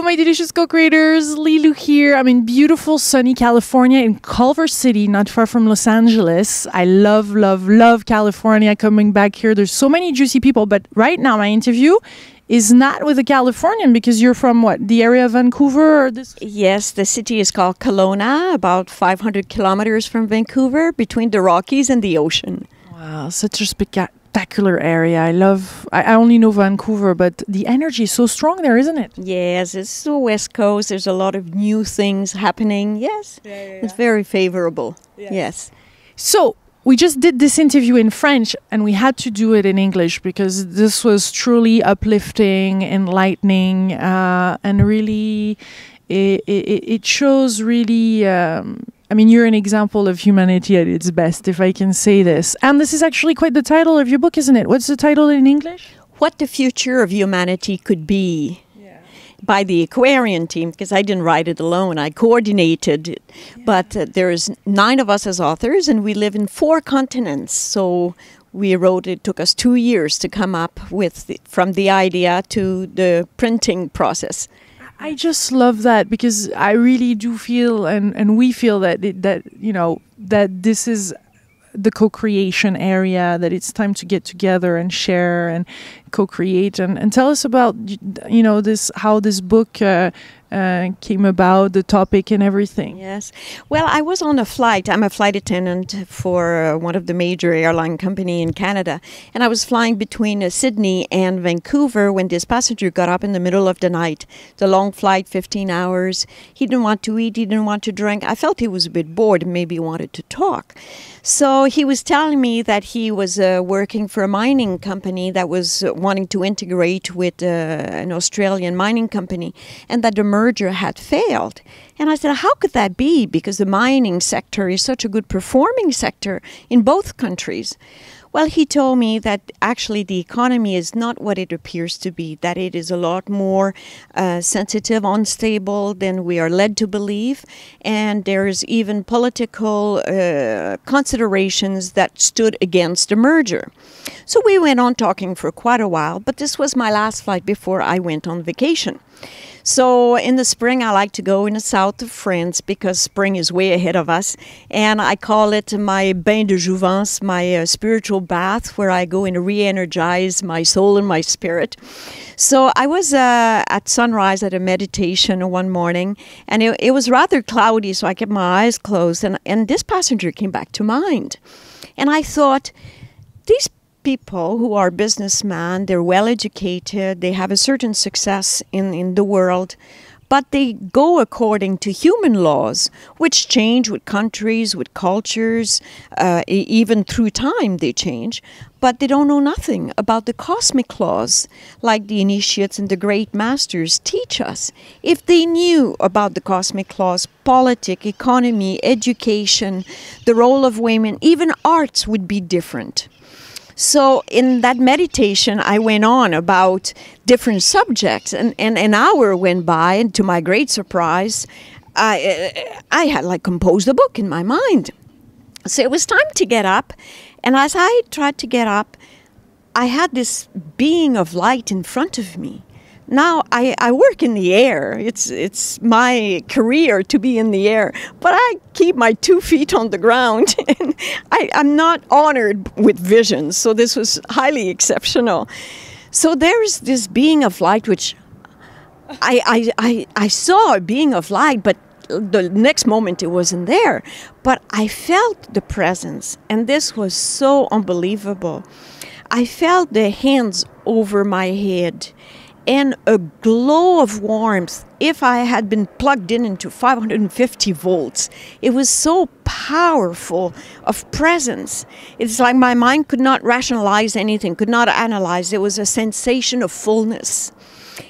my delicious co-creators, Lilou here. I'm in beautiful, sunny California in Culver City, not far from Los Angeles. I love, love, love California. Coming back here, there's so many juicy people. But right now, my interview is not with a Californian because you're from what? The area of Vancouver? Or this? Yes, the city is called Kelowna, about 500 kilometers from Vancouver, between the Rockies and the ocean. Wow, such a spectacular area. I only know Vancouver, but the energy is so strong there, isn't it? Yes, it's the West Coast. There's a lot of new things happening. Yes, it's very favorable. Yes. So, we just did this interview in French and we had to do it in English because this was truly uplifting, enlightening, and really, it shows really, I mean, you're an example of humanity at its best, if I can say this. And this is actually quite the title of your book, isn't it? What's the title in English? What the Future of Humanity Could Be. By the Aquarian Team, because I didn't write it alone. I coordinated it. But there's 9 of us as authors, and we live in 4 continents. So we wrote, it took us 2 years to come up with, from the idea to the printing process. I just love that because I really do feel, and we feel that, that this is the co-creation area, that it's time to get together and share and co-create, and tell us about this, how this book came about, the topic and everything. Yes, well, I was on a flight. I'm a flight attendant for one of the major airline company in Canada, and I was flying between Sydney and Vancouver when this passenger got up in the middle of the night. The long flight, 15 hours. He didn't want to eat, he didn't want to drink. I felt he was a bit bored and maybe wanted to talk. So he was telling me that he was working for a mining company that was wanting to integrate with an Australian mining company, and that the merger had failed. And I said, how could that be? Because the mining sector is such a good performing sector in both countries. Well, he told me that actually the economy is not what it appears to be, that it is a lot more sensitive, unstable than we are led to believe. And there's even political considerations that stood against the merger. So we went on talking for quite a while, but this was my last flight before I went on vacation. So in the spring, I like to go in the south of France because spring is way ahead of us. And I call it my bain de jouvence, my spiritual bath, where I go and re-energize my soul and my spirit. So I was at sunrise at a meditation one morning, and it was rather cloudy, so I kept my eyes closed. And this passenger came back to mind. And I thought, these people who are businessmen, they're well educated, they have a certain success in the world, but they go according to human laws, which change with countries, with cultures, even through time they change, but they don't know nothing about the cosmic laws, like the initiates and the great masters teach us. If they knew about the cosmic laws, politics, economy, education, the role of women, even arts would be different. So in that meditation, I went on about different subjects, and an hour went by, and to my great surprise, I had like composed a book in my mind. So it was time to get up, and as I tried to get up, I had this being of light in front of me. Now, I work in the air. It's my career to be in the air, but I keep my 2 feet on the ground, and I'm not honored with visions, so this was highly exceptional. So there's this being of light, which I saw a being of light, but the next moment it wasn't there. But I felt the presence, and this was so unbelievable. I felt the hands over my head, and a glow of warmth. If I had been plugged into 550 volts, it was so powerful of presence. It's like my mind could not rationalize anything, could not analyze. It was a sensation of fullness.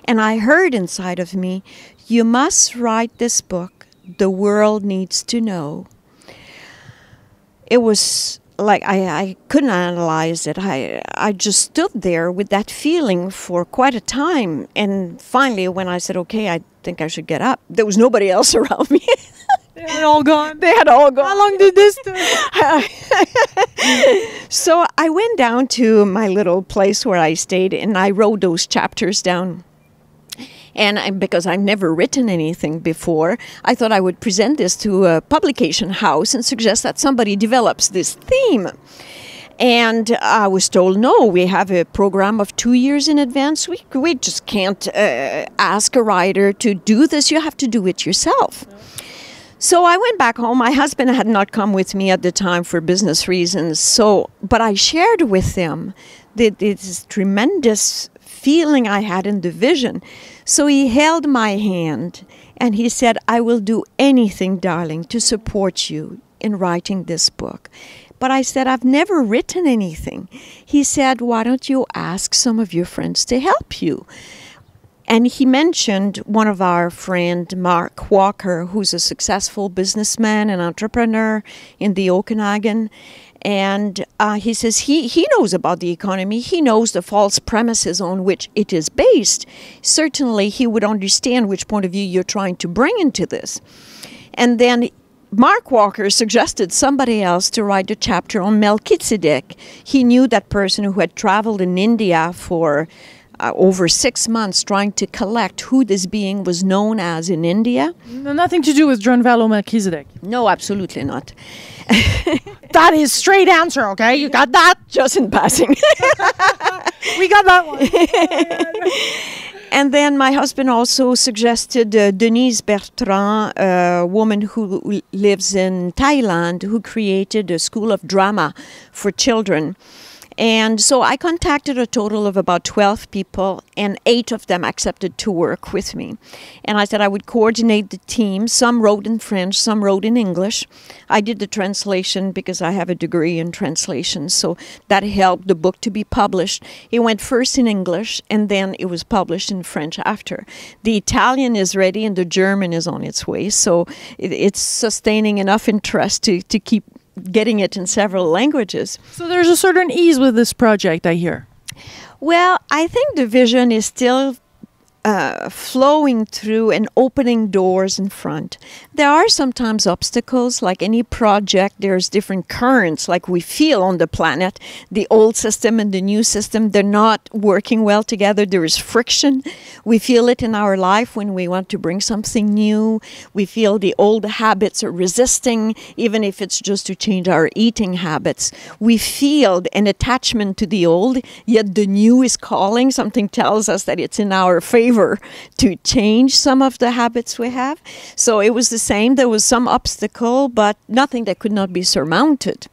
And I heard inside of me, you must write this book. The world needs to know. It was like I couldn't analyze it. I just stood there with that feeling for quite a time. And finally, when I said, okay, I think I should get up, there was nobody else around me. They had all gone. They had all gone. How long did this take? So I went down to my little place where I stayed, and I wrote those chapters down. And because I've never written anything before, I thought I would present this to a publication house and suggest that somebody develops this theme. And I was told, no, we have a program of 2 years in advance. We just can't ask a writer to do this. You have to do it yourself. So I went back home. My husband had not come with me at the time for business reasons. But I shared with them this tremendous feeling I had in the vision. So he held my hand and he said, I will do anything, darling, to support you in writing this book. But I said, I've never written anything. He said, why don't you ask some of your friends to help you? And he mentioned one of our friend, Mark Walker, who's a successful businessman and entrepreneur in the Okanagan. And he says he knows about the economy. He knows the false premises on which it is based. Certainly, he would understand which point of view you're trying to bring into this. And then Mark Walker suggested somebody else to write a chapter on Melchizedek. He knew that person who had traveled in India for over 6 months trying to collect who this being was known as in India. Nothing to do with John Valo Melchizedek. No, absolutely not. That is straight answer, okay? You got that? Just in passing. We got that one. And then my husband also suggested Denise Bertrand, a woman who lives in Thailand, who created a school of drama for children. And so I contacted a total of about 12 people, and 8 of them accepted to work with me. And I said I would coordinate the team. Some wrote in French, some wrote in English. I did the translation because I have a degree in translation, so that helped the book to be published. It went first in English, and then it was published in French after. The Italian is ready, and the German is on its way, so it's sustaining enough interest to keep getting it in several languages. So there's a certain ease with this project, I hear. Well, I think the vision is still flowing through and opening doors in front. There are sometimes obstacles, like any project. There's different currents, like we feel on the planet. The old system and the new system, they're not working well together. There is friction. We feel it in our life when we want to bring something new. We feel the old habits are resisting, even if it's just to change our eating habits. We feel an attachment to the old, yet the new is calling. Something tells us that it's in our favor to change some of the habits we have. So it was the same. There was some obstacle, but nothing that could not be surmounted.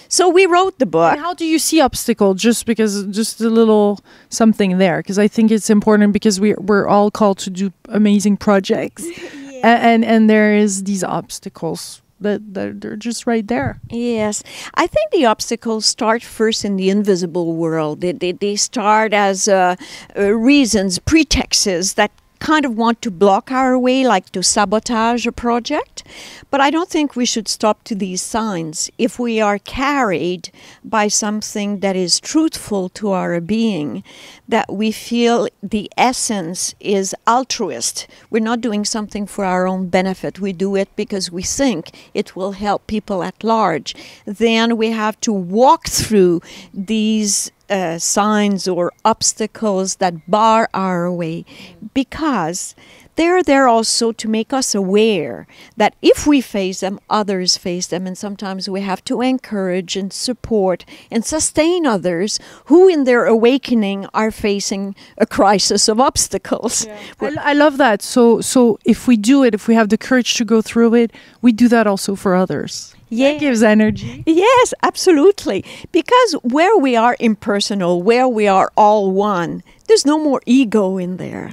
So we wrote the book. And how do you see obstacle? Just a little something there, because I think it's important, because we're all called to do amazing projects. Yeah. And there is these obstacles that they're just right there. Yes. I think the obstacles start first in the invisible world. They start as reasons, pretexts that kind of want to block our way, like to sabotage a project. But I don't think we should stop to these signs. If we are carried by something that is truthful to our being, that we feel the essence is altruist, we're not doing something for our own benefit, we do it because we think it will help people at large, then we have to walk through these signs or obstacles that bar our way, because they're there also to make us aware that if we face them, others face them, and sometimes we have to encourage and support and sustain others who in their awakening are facing a crisis of obstacles. Yeah. I love that. So if we do it, if we have the courage to go through it, we do that also for others. Yeah. That gives energy. Yes, absolutely. Because where we are impersonal, where we are all one, there's no more ego in there.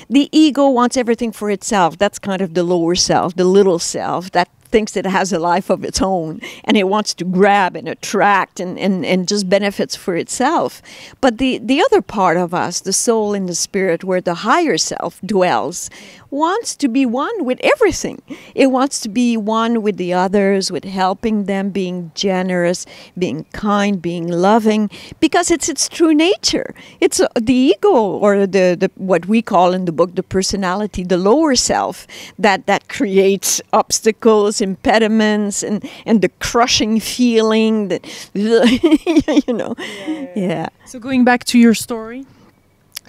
The ego wants everything for itself. That's kind of the lower self, the little self that thinks it has a life of its own, and it wants to grab and attract and just benefits for itself. But the other part of us, the soul and the spirit, where the higher self dwells, wants to be one with everything. It wants to be one with the others, with helping them, being generous, being kind, being loving, because it's its true nature. It's the ego, or the what we call in the book the personality, the lower self, that creates obstacles, impediments, and the crushing feeling that, you know. Yeah. So going back to your story.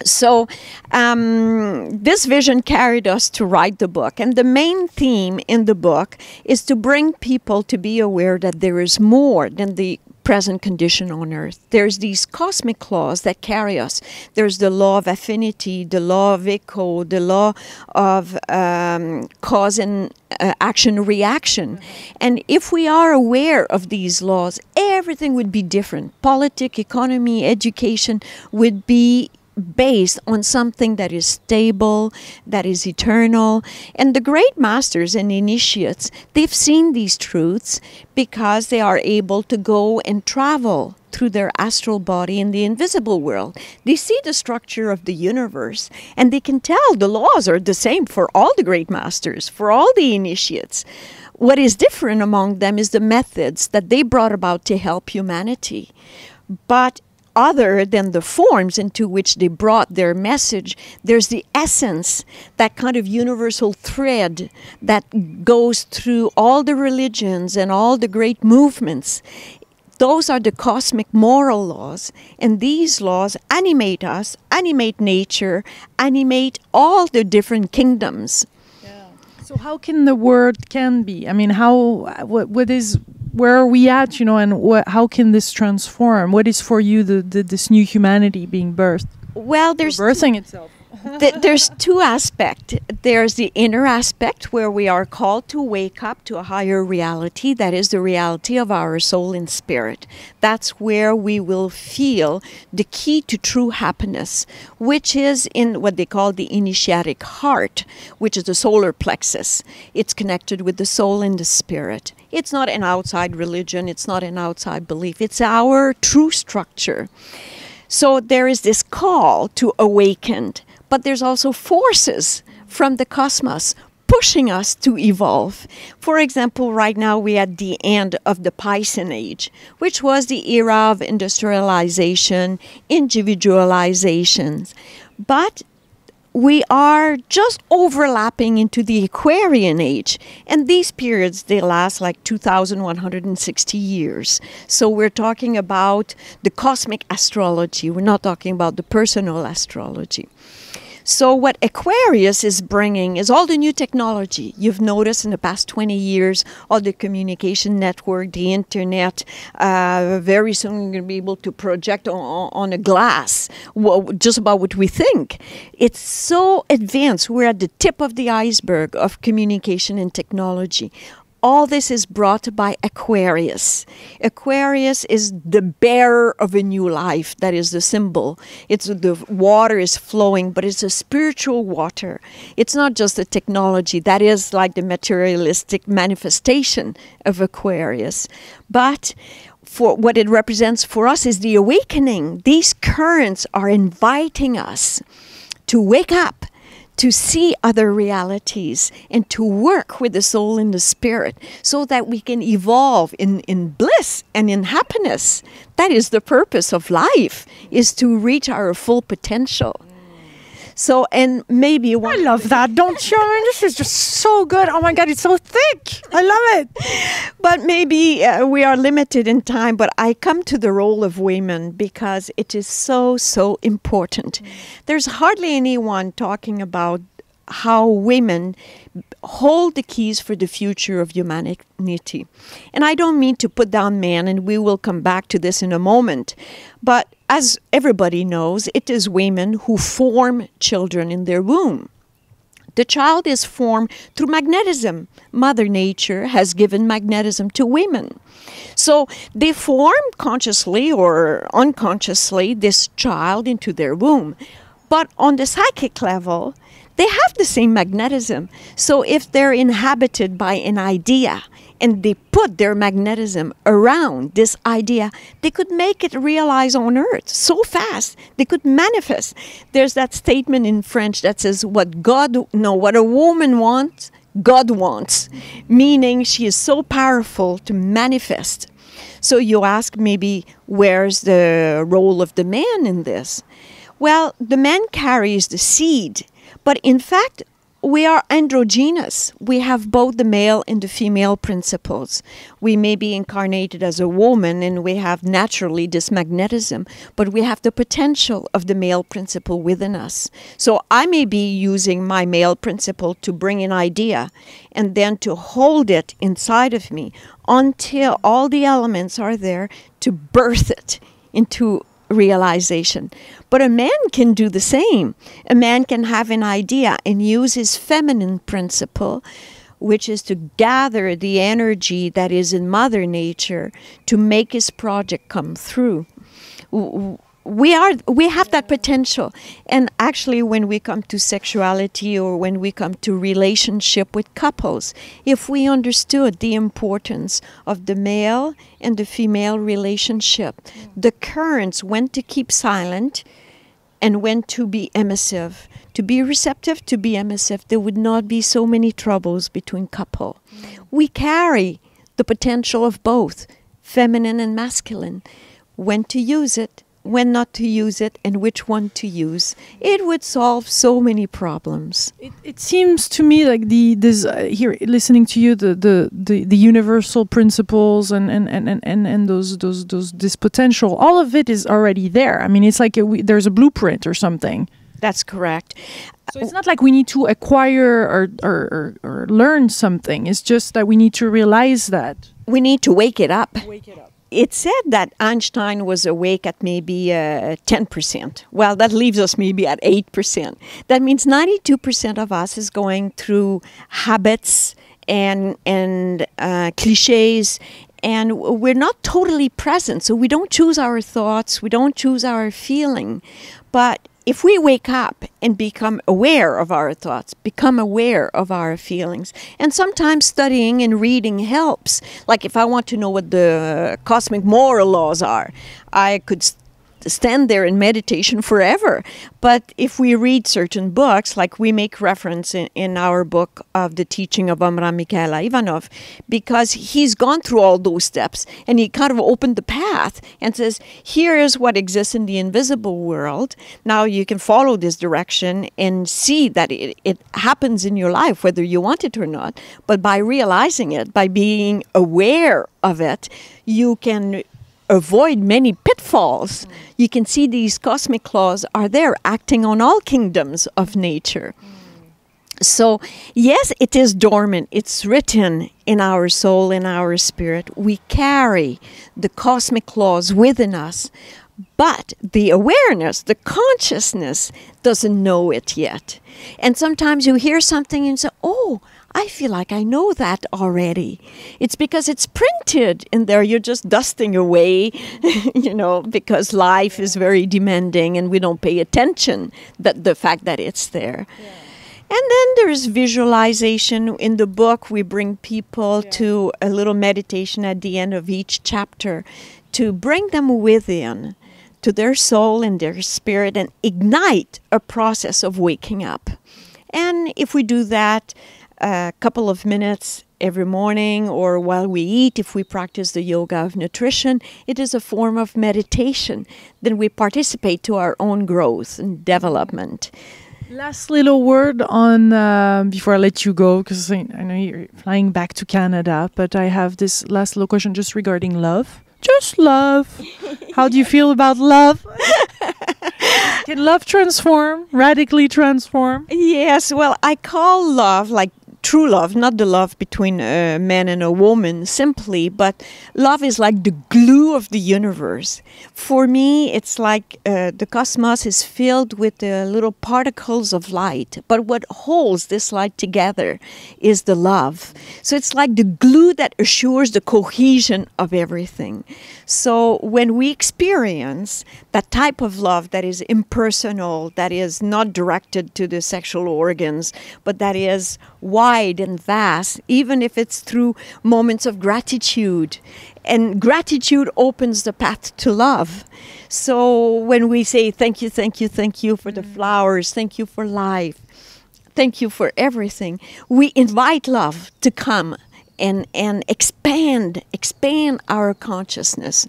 So this vision carried us to write the book. And the main theme in the book is to bring people to be aware that there is more than the present condition on Earth. There's these cosmic laws that carry us. There's the law of affinity, the law of echo, the law of cause and action reaction. And if we are aware of these laws, everything would be different. Politics, economy, education would be based on something that is stable, that is eternal. And the great masters and initiates, they've seen these truths because they are able to go and travel through their astral body in the invisible world. They see the structure of the universe, and they can tell the laws are the same for all the great masters, for all the initiates. What is different among them is the methods that they brought about to help humanity. But other than the forms into which they brought their message, there's the essence, that kind of universal thread that goes through all the religions and all the great movements. Those are the cosmic moral laws, and these laws animate us, animate nature, animate all the different kingdoms. So how can the world can be? I mean, where are we at, and how can this transform? What is for you this new humanity being birthed? Well, there's birthing itself. There's two aspects. There's the inner aspect where we are called to wake up to a higher reality. That is the reality of our soul and spirit. That's where we will feel the key to true happiness, which is in what they call the initiatic heart, which is the solar plexus. It's connected with the soul and the spirit. It's not an outside religion. It's not an outside belief. It's our true structure. So there is this call to awaken. But there's also forces from the cosmos pushing us to evolve. For example, right now we're at the end of the Piscean Age, which was the era of industrialization, individualization. But we are just overlapping into the Aquarian Age. And these periods, they last like 2,160 years. So we're talking about the cosmic astrology. We're not talking about the personal astrology. So what Aquarius is bringing is all the new technology. You've noticed in the past 20 years, all the communication network, the internet. Very soon we're going to be able to project on a glass just about what we think. It's so advanced. We're at the tip of the iceberg of communication and technology. All this is brought by Aquarius. Aquarius is the bearer of a new life. That is the symbol. It's the water is flowing, but it's a spiritual water. It's not just a technology. That is like the materialistic manifestation of Aquarius. But for what it represents for us is the awakening. These currents are inviting us to wake up, to see other realities, and to work with the soul and the spirit so that we can evolve in bliss and in happiness. That is the purpose of life, is to reach our full potential. So, and maybe I love that, don't you? I mean, this is just so good. Oh my God, it's so thick. I love it. But maybe we are limited in time, but I come to the role of women because it is so, so important. There's hardly anyone talking about how women hold the keys for the future of humanity. And I don't mean to put down men, and we will come back to this in a moment. But as everybody knows, it is women who form children in their womb. The child is formed through magnetism. Mother Nature has given magnetism to women. So they form consciously or unconsciously this child into their womb. But on the psychic level, they have the same magnetism. So if they're inhabited by an idea and they put their magnetism around this idea, they could make it realize on Earth so fast. They could manifest. There's that statement in French that says, what a woman wants, God wants. Meaning she is so powerful to manifest. So you ask maybe, where's the role of the man in this? Well, the man carries the seed. But in fact, we are androgynous. We have both the male and the female principles. We may be incarnated as a woman and we have naturally this magnetism, but we have the potential of the male principle within us. So I may be using my male principle to bring an idea and then to hold it inside of me until all the elements are there to birth it into realization. But a man can do the same. A man can have an idea and use his feminine principle, which is to gather the energy that is in Mother Nature to make his project come through. We have that potential. And actually, when we come to sexuality or when we come to relationship with couples, if we understood the importance of the male and the female relationship, the currents, when to keep silent and when to be emissive, to be receptive, to be emissive, there would not be so many troubles between couple. We carry the potential of both, feminine and masculine. When to use it, when not to use it, and which one to use. It would solve so many problems. It seems to me like here listening to you, the universal principles and those this potential, all of it is already there. I mean, it's like there's a blueprint or something. That's correct. So it's not like we need to acquire or learn something. It's just that we need to realize that. We need to wake it up. Wake it up. It's said that Einstein was awake at maybe 10%. Well, that leaves us maybe at 8%. That means 92% of us is going through habits and cliches, and we're not totally present. So we don't choose our thoughts, we don't choose our feeling. But if we wake up and become aware of our thoughts, become aware of our feelings, and sometimes studying and reading helps. Like if I want to know what the cosmic moral laws are, I could stand there in meditation forever. But if we read certain books, like we make reference in our book of the teaching of Omraam Mikhaël Aïvanhov, because he's gone through all those steps and he kind of opened the path and says, here is what exists in the invisible world. Now you can follow this direction and see that it happens in your life, whether you want it or not. But by realizing it, by being aware of it, you can avoid many pitfalls. You can see these cosmic laws are there acting on all kingdoms of nature. So, yes, it is dormant. It's written in our soul, in our spirit. We carry the cosmic laws within us, but the awareness, the consciousness doesn't know it yet. And sometimes you hear something and say, oh, I feel like I know that already. It's because it's printed in there. You're just dusting away, because life is very demanding and we don't pay attention that the fact that it's there. Yeah. And then there's visualization. In the book, we bring people to a little meditation at the end of each chapter to bring them within, to their soul and their spirit, and ignite a process of waking up. And if we do that a couple of minutes every morning or while we eat, if we practice the yoga of nutrition, it is a form of meditation. Then we participate to our own growth and development. Last little word on, before I let you go, because I know you're flying back to Canada, but I have this last little question just regarding love. Just love. How do you feel about love? Can love transform, radically transform? Yes, well, I call love like true love, not the love between a man and a woman simply, but love is like the glue of the universe. For me, it's like the cosmos is filled with the little particles of light, but what holds this light together is the love. So it's like the glue that assures the cohesion of everything. So when we experience that type of love that is impersonal, that is not directed to the sexual organs, but that is wide and vast, even if it's through moments of gratitude. And gratitude opens the path to love. So when we say thank you, thank you, thank you for the flowers, thank you for life, thank you for everything, we invite love to come and expand our consciousness.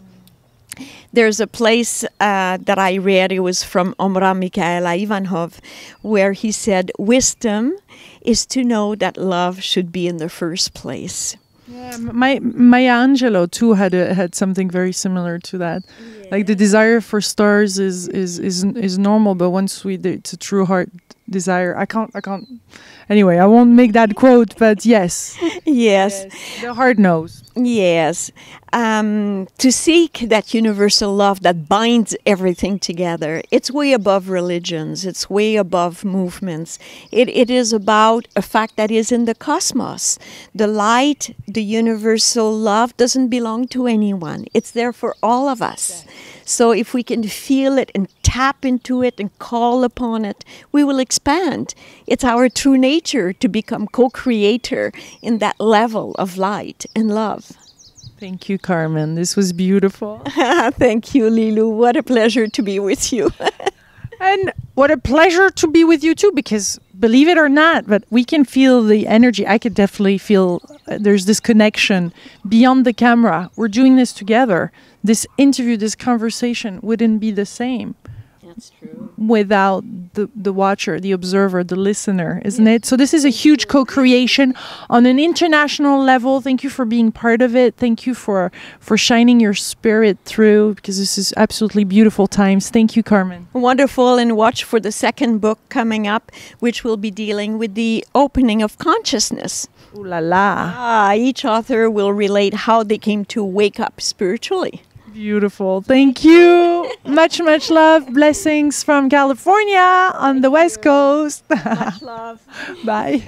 There's a place that I read, it was from Omraam Mikhaël Aïvanhov, where he said, wisdom is to know that love should be in the first place. Yeah, Maya Angelou too had something very similar to that. Yeah. Like the desire for stars is normal, but once it's a true heart desire. I can't. Anyway, I won't make that quote, but yes. Yes. The heart knows. Yes. To seek that universal love that binds everything together, it's way above religions. It's way above movements. It is about a fact that is in the cosmos. The light, the universal love doesn't belong to anyone. It's there for all of us. So if we can feel it and tap into it and call upon it, we will expand. It's our true nature to become co-creator in that level of light and love. Thank you, Carmen. This was beautiful. Thank you, Lilou. What a pleasure to be with you. And what a pleasure to be with you too, because believe it or not, but we can feel the energy. I could definitely feel there's this connection beyond the camera. We're doing this together. This interview, this conversation wouldn't be the same. That's true. Without the watcher, the observer, the listener, isn't it? So this is a huge co-creation on an international level. Thank you for being part of it. Thank you for shining your spirit through, because this is absolutely beautiful times. Thank you, Carmen. Wonderful. And watch for the second book coming up, which will be dealing with the opening of consciousness. Ooh la la. Each author will relate how they came to wake up spiritually. Beautiful. Thank you. Much, much love. Blessings from California on the West Coast. Much love. Bye.